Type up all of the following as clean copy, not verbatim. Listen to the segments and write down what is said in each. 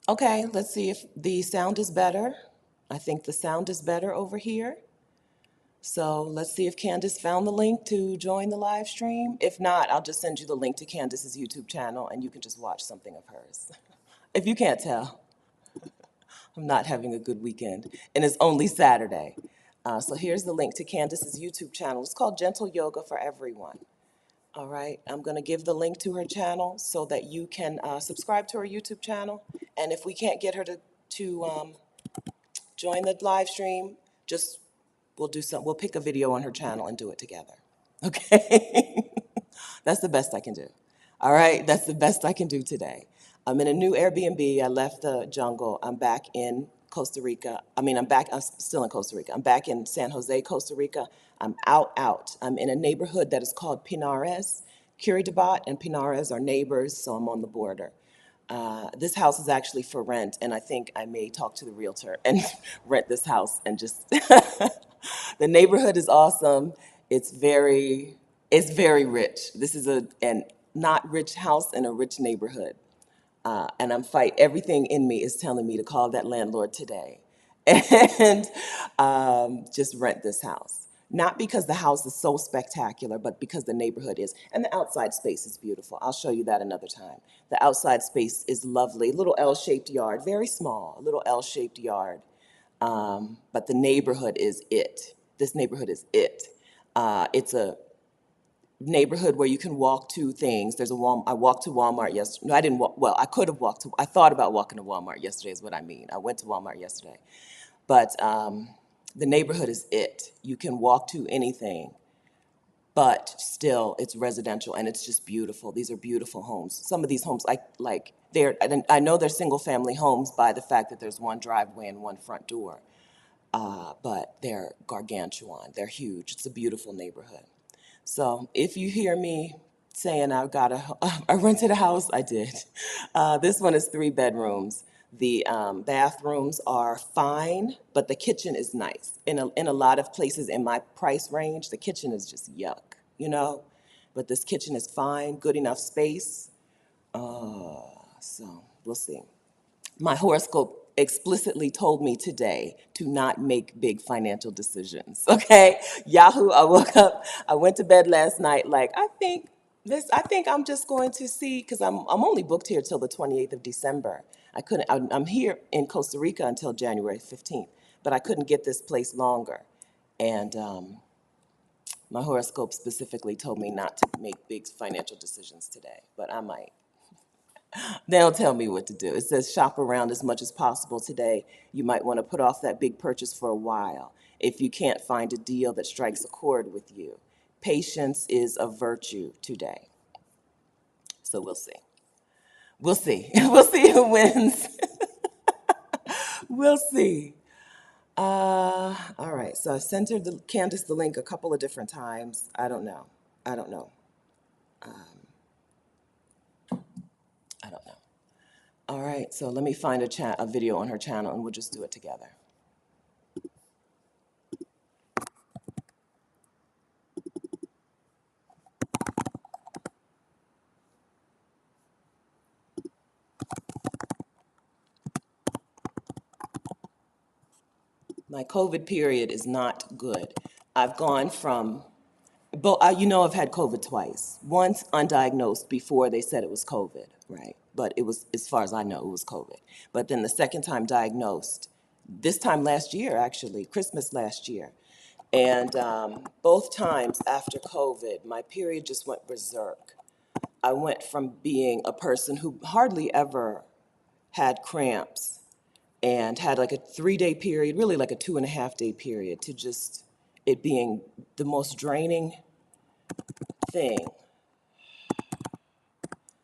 Okay, let's see if the sound is better. I think the sound is better over here. So let's see if Candace found the link to join the live stream. If not, I'll just send you the link to Candace's YouTube channel and you can just watch something of hers. If you can't tell, I'm not having a good weekend and it's only Saturday. So here's the link to Candace's YouTube channel. It's called Gentle Yoga for Everyone. All right, I'm going to give the link to her channel so that you can subscribe to her YouTube channel. And if we can't get her to join the live stream, just we'll pick a video on her channel and do it together. Okay? That's the best I can do. All right, that's the best I can do today. I'm in a new Airbnb. I left the jungle. I'm back in Costa Rica. I'm still in Costa Rica. I'm back in San Jose, Costa Rica. I'm out. I'm in a neighborhood that is called Pinares. Curitiba and Pinares are neighbors, so I'm on the border. This house is actually for rent, and I think I may talk to the realtor and rent this house and just. The neighborhood is awesome. It's very, it's very rich. This is an not rich house in a rich neighborhood, and I'm fight. Everything in me is telling me to call that landlord today, and just rent this house. Not because the house is so spectacular, but because the neighborhood is. And the outside space is beautiful. I'll show you that another time. The outside space is lovely. Little L-shaped yard, very small, a little L-shaped yard. But the neighborhood is it. This neighborhood is it. It's a neighborhood where you can walk to things. There's a Walmart. I walked to Walmart yesterday. No, I didn't walk. Well, I could have walked to. I thought about walking to Walmart yesterday. Is what I mean. I went to Walmart yesterday, but the neighborhood is it. You can walk to anything, but still, it's residential and it's just beautiful. These are beautiful homes. Some of these homes, like they're. I know they're single family homes by the fact that there's one driveway and one front door, but they're gargantuan. They're huge. It's a beautiful neighborhood. So if you hear me saying I rented a house, I did. This one is 3 bedrooms. The bathrooms are fine, but the kitchen is nice. In a lot of places in my price range, the kitchen is just yuck, you know? But this kitchen is fine, good enough space. So we'll see. My horoscope explicitly told me today to not make big financial decisions. Okay, Yahoo. I woke up. I went to bed last night. Like I think I'm just going to see because I'm only booked here till the 28th of December. I couldn't. I'm here in Costa Rica until January 15th, but I couldn't get this place longer, and my horoscope specifically told me not to make big financial decisions today. But I might. They don't tell me what to do. It says shop around as much as possible today. You might want to put off that big purchase for a while if you can't find a deal that strikes a chord with you. Patience is a virtue today. So we'll see. We'll see. We'll see who wins. We'll see. All right. So I sent her Candace the link a couple of different times. I don't know. I don't know. I don't know. All right. So let me find a video on her channel and we'll just do it together. My COVID period is not good. I've gone from, I've had COVID twice. Once undiagnosed before they said it was COVID, right? But it was, as far as I know, it was COVID. But then the second time diagnosed, this time last year, actually, Christmas last year. And both times after COVID, my period just went berserk. I went from being a person who hardly ever had cramps and had like a 3 day period, really like a 2.5 day period, to just it being the most draining thing.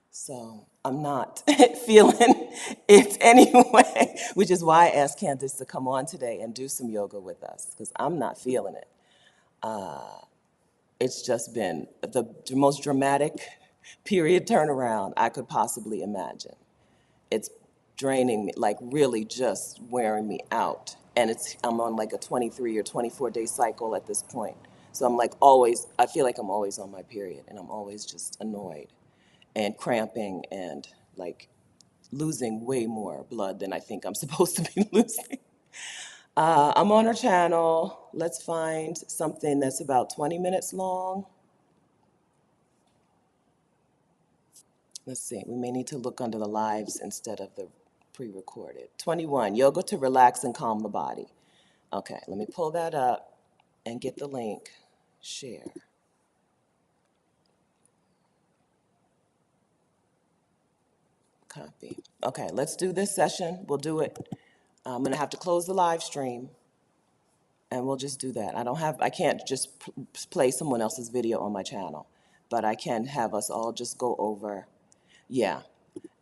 So I'm not feeling it anyway, which is why I asked Candace to come on today and do some yoga with us, because I'm not feeling it. It's just been the most dramatic period turnaround I could possibly imagine. It's draining me, like really just wearing me out. And I'm on like a 23 or 24 day cycle at this point. So I'm like always, I feel like I'm always on my period and I'm always just annoyed and cramping and like losing way more blood than I think I'm supposed to be losing. I'm on her channel. Let's find something that's about 20 minutes long. Let's see, we may need to look under the lives instead of the pre-recorded. 21, yoga to relax and calm the body. Okay, let me pull that up and get the link. Share. Copy. Okay, let's do this session. We'll do it. I'm gonna have to close the live stream and we'll just do that. I can't just play someone else's video on my channel, but I can have us all just go over. Yeah,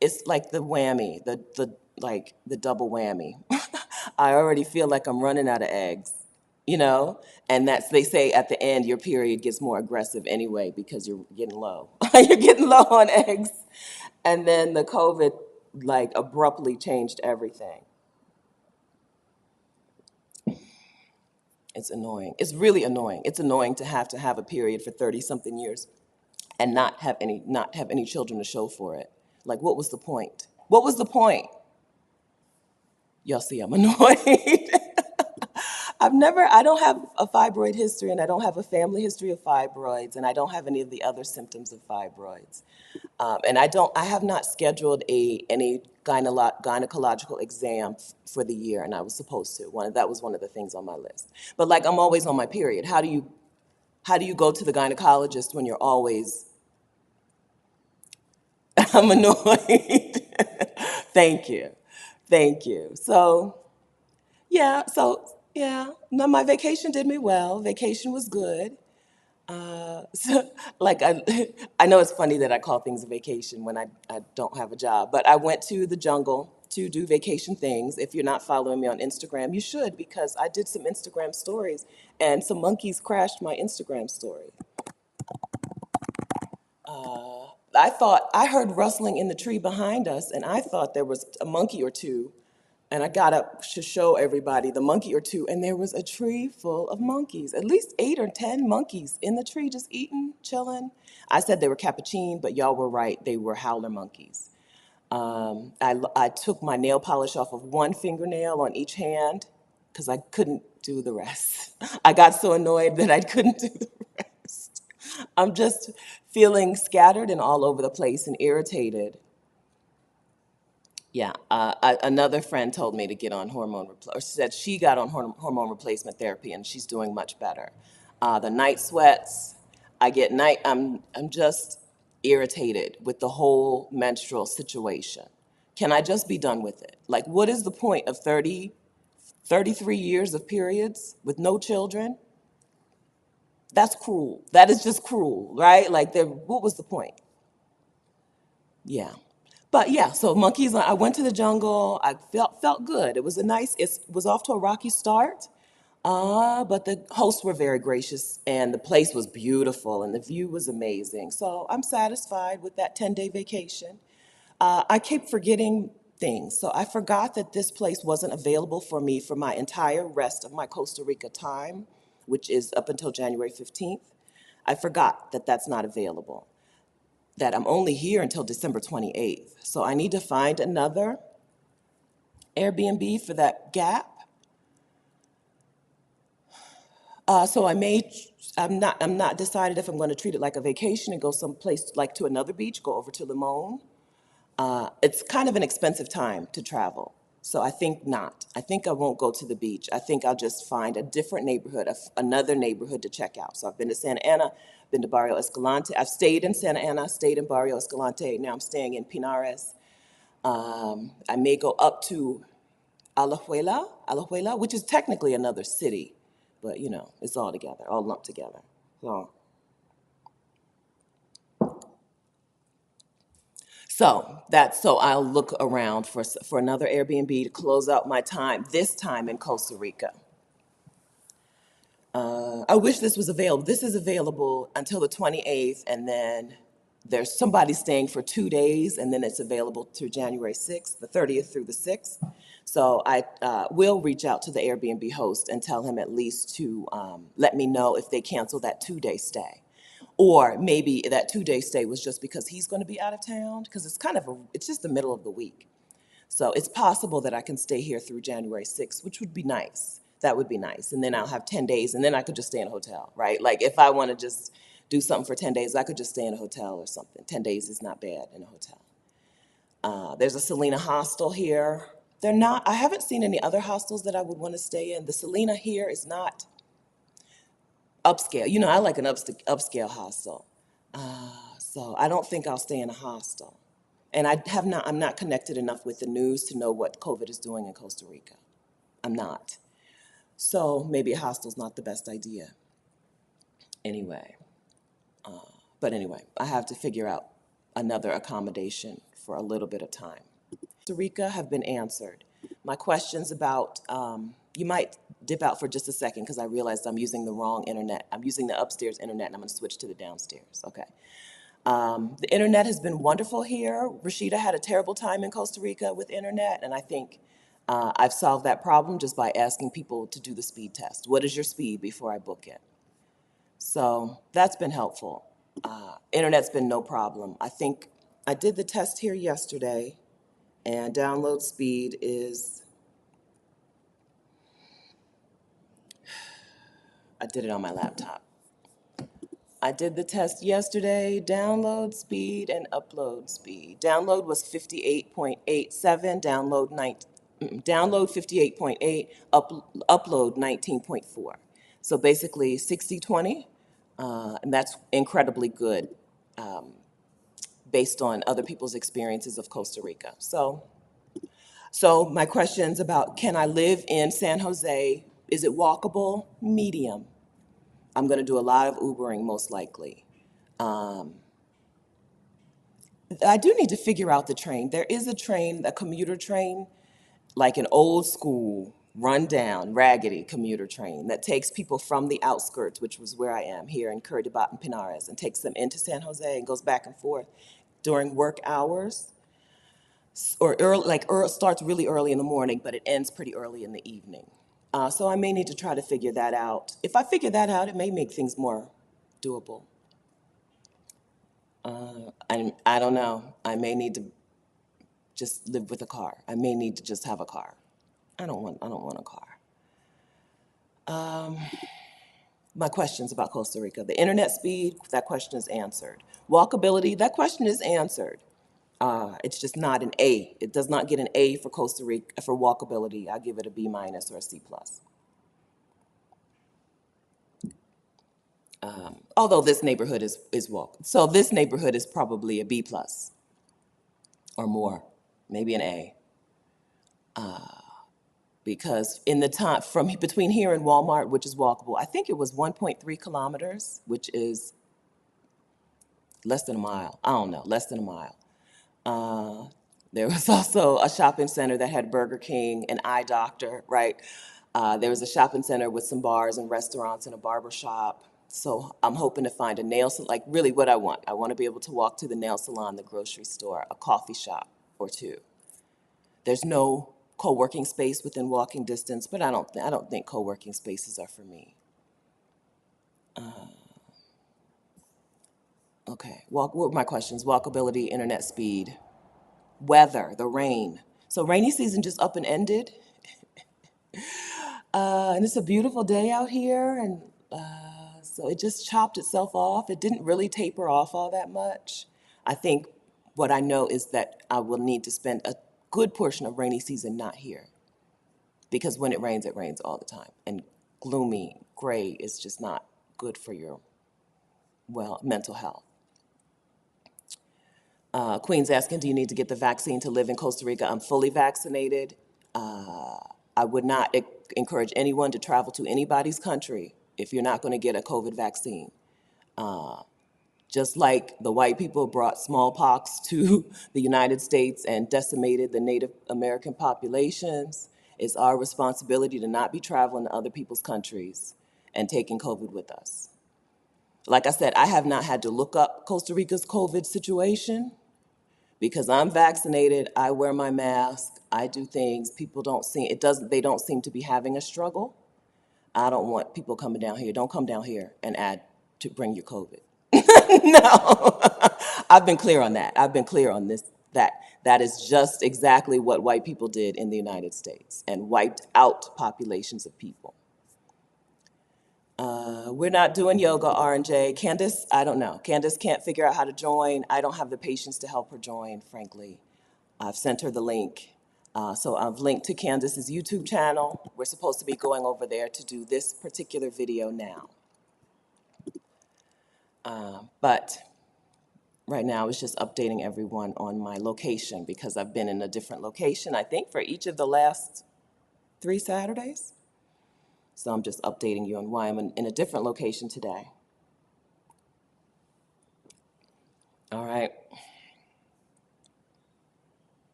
it's like the whammy, the double whammy. I already feel like I'm running out of eggs, you know? And they say at the end, your period gets more aggressive anyway because you're getting low. You're getting low on eggs. And then the COVID, like, abruptly changed everything. It's annoying. It's really annoying. It's annoying to have a period for 30-something years and not have any children to show for it. Like, what was the point? What was the point? Y'all see I'm annoyed. I don't have a fibroid history, and I don't have a family history of fibroids, and I don't have any of the other symptoms of fibroids. And I have not scheduled any gynecological exam for the year, and I was supposed to. That was one of the things on my list. But like, I'm always on my period. How do you go to the gynecologist when you're always, I'm annoyed. Thank you. Thank you. So, no, my vacation did me well. Vacation was good. So, like, I know it's funny that I call things a vacation when I don't have a job, but I went to the jungle to do vacation things. If you're not following me on Instagram, you should, because I did some Instagram stories and some monkeys crashed my Instagram story. I heard rustling in the tree behind us, and I thought there was a monkey or two. And I got up to show everybody the monkey or two, and there was a tree full of monkeys, at least 8 or 10 monkeys in the tree, just eating, chilling. I said they were capuchin, but y'all were right. They were howler monkeys. I took my nail polish off of one fingernail on each hand because I couldn't do the rest. I got so annoyed that I couldn't do the rest. I'm just feeling scattered and all over the place and irritated. Yeah, another friend told me to get on or said she got on hormone replacement therapy and she's doing much better. The night sweats, I'm just irritated with the whole menstrual situation. Can I just be done with it? Like, what is the point of 33 years of periods with no children? That's cruel. That is just cruel, right? Like, what was the point? Yeah. But yeah, so monkeys, I went to the jungle. I felt good. It was off to a rocky start. But the hosts were very gracious and the place was beautiful and the view was amazing. So I'm satisfied with that 10-day vacation. I keep forgetting things. So I forgot that this place wasn't available for me for my entire rest of my Costa Rica time, which is up until January 15th. I forgot that that's not available, that I'm only here until December 28th. So I need to find another Airbnb for that gap. So I'm not decided if I'm going to treat it like a vacation and go someplace like to another beach, go over to Limon. It's kind of an expensive time to travel. So I think not. I think I won't go to the beach. I think I'll just find a different neighborhood, another neighborhood to check out. So I've been to Santa Ana, been to Barrio Escalante. I've stayed in Santa Ana, stayed in Barrio Escalante. Now I'm staying in Pinares. I may go up to Alajuela, which is technically another city, but it's all together, all lumped together. So I'll look around for another Airbnb to close out my time, this time in Costa Rica. I wish this was available. This is available until the 28th, and then there's somebody staying for 2 days, and then it's available through January 6th, the 30th through the 6th. So I will reach out to the Airbnb host and tell him at least to let me know if they cancel that 2-day stay. Or maybe that 2-day stay was just because he's going to be out of town, because it's just the middle of the week. So it's possible that I can stay here through January 6th, which would be nice. That would be nice. And then I'll have 10 days, and then I could just stay in a hotel, right? Like if I want to just do something for 10 days, I could just stay in a hotel or something. 10 days is not bad in a hotel. There's a Selena hostel here. They're not, I haven't seen any other hostels that I would want to stay in. The Selena here is not upscale. You know, I like an upscale hostel. So I don't think I'll stay in a hostel. And I'm not connected enough with the news to know what COVID is doing in Costa Rica. I'm not. So maybe a hostel's not the best idea. Anyway, but anyway, I have to figure out another accommodation for a little bit of time. Costa Rica have been answered. My questions about, you might dip out for just a second because I realized I'm using the wrong internet. I'm using the upstairs internet and I'm gonna switch to the downstairs, okay. The internet has been wonderful here. Rashida had a terrible time in Costa Rica with internet, and I think I've solved that problem just by asking people to do the speed test. What is your speed before I book it? So that's been helpful. Internet's been no problem. I think I did the test here yesterday, and download speed is, I did it on my laptop. I did the test yesterday, download speed and upload speed. Download was 58.87, download 58.8, upload 19.4. So basically 60/20, and that's incredibly good based on other people's experiences of Costa Rica. So my questions about, can I live in San Jose? Is it walkable? Medium. I'm going to do a lot of Ubering, most likely. I do need to figure out the train. There is a train, a commuter train, like an old school, rundown, raggedy commuter train that takes people from the outskirts, which was where I am here in Curitiba and Pinares, and takes them into San Jose and goes back and forth during work hours. Or starts really early in the morning, but it ends pretty early in the evening. So I may need to try to figure that out. If I figure that out, it may make things more doable. I don't know. I may need to just live with a car. I may need to just have a car. I don't want a car. My questions about Costa Rica. The internet speed, that question is answered. Walkability, that question is answered. It's just not an A. It does not get an A for Costa Rica, for walkability. I give it a B- or a C+. Although this neighborhood is walk. So this neighborhood is probably a B+ or more, maybe an A. Because in the time from between here and Walmart, which is walkable, I think it was 1.3 kilometers, which is less than a mile. I don't know, less than a mile. There was also a shopping center that had Burger King, an eye doctor, right? There was a shopping center with some bars and restaurants and a barber shop. So I'm hoping to find a nail salon, like really what I want. I want to be able to walk to the nail salon, the grocery store, a coffee shop or two. There's no co-working space within walking distance, but I don't think co-working spaces are for me. Okay, what were my questions? Walkability, internet speed, weather, the rain. So rainy season just up and ended. And it's a beautiful day out here, and so it just chopped itself off. It didn't really taper off all that much. I think what I know is that I will need to spend a good portion of rainy season not here, because when it rains all the time. And gloomy, gray is just not good for your, well, mental health. Queen's asking, do you need to get the vaccine to live in Costa Rica? I'm fully vaccinated. I would not encourage anyone to travel to anybody's country if you're not going to get a COVID vaccine. Just like the white people brought smallpox to the United States and decimated the Native American populations, it's our responsibility to not be traveling to other people's countries and taking COVID with us. Like I said, I have not had to look up Costa Rica's COVID situation because I'm vaccinated, I wear my mask, I do things, they don't seem to be having a struggle. I don't want people coming down here. Don't come down here and bring your COVID. No, I've been clear on that. I've been clear on this, That is just exactly what white people did in the United States and wiped out populations of people. We're not doing yoga, R&J. Candace, I don't know. Candace can't figure out how to join. I don't have the patience to help her join, frankly. I've sent her the link. So I've linked to Candace's YouTube channel. We're supposed to be going over there to do this particular video now. But right now it's just updating everyone on my location because I've been in a different location, I think, for each of the last 3 Saturdays. So I'm just updating you on why I'm in a different location today. All right.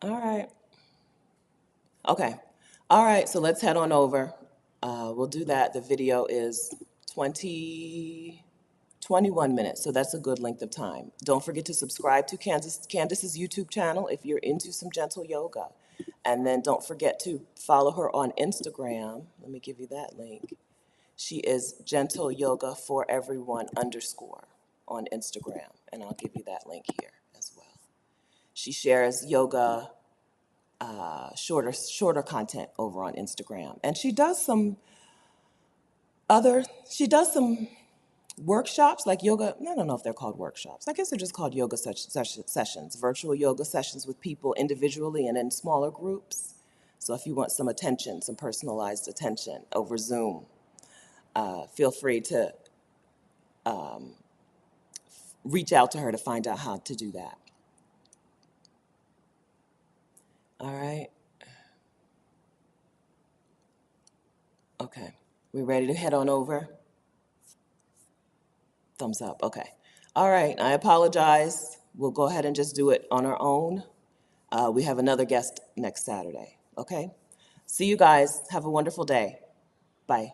All right. Okay. All right, so let's head on over. We'll do that. The video is 21 minutes, so that's a good length of time. Don't forget to subscribe to Candace's YouTube channel if you're into some gentle yoga. And then don't forget to follow her on Instagram. Let me give you that link. She is Gentle Yoga for Everyone _ on Instagram, and I'll give you that link here as well. She shares yoga, shorter content over on Instagram, and she does some workshops, like yoga. I don't know if they're called workshops. I guess they're just called yoga sessions, virtual yoga sessions with people individually and in smaller groups. So if you want some attention, some personalized attention over Zoom, feel free to reach out to her to find out how to do that. All right. Okay. We ready to head on over? Thumbs up. Okay. All right. I apologize. We'll go ahead and just do it on our own. We have another guest next Saturday. Okay. See you guys. Have a wonderful day. Bye.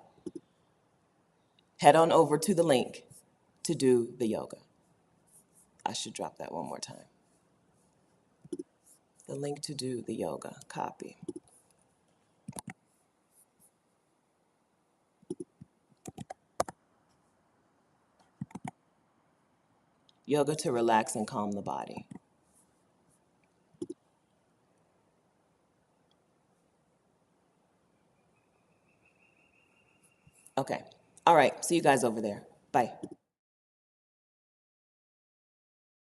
Head on over to the link to do the yoga. I should drop that one more time. The link to do the yoga. Copy. Yoga to relax and calm the body. Okay. All right. See you guys over there. Bye.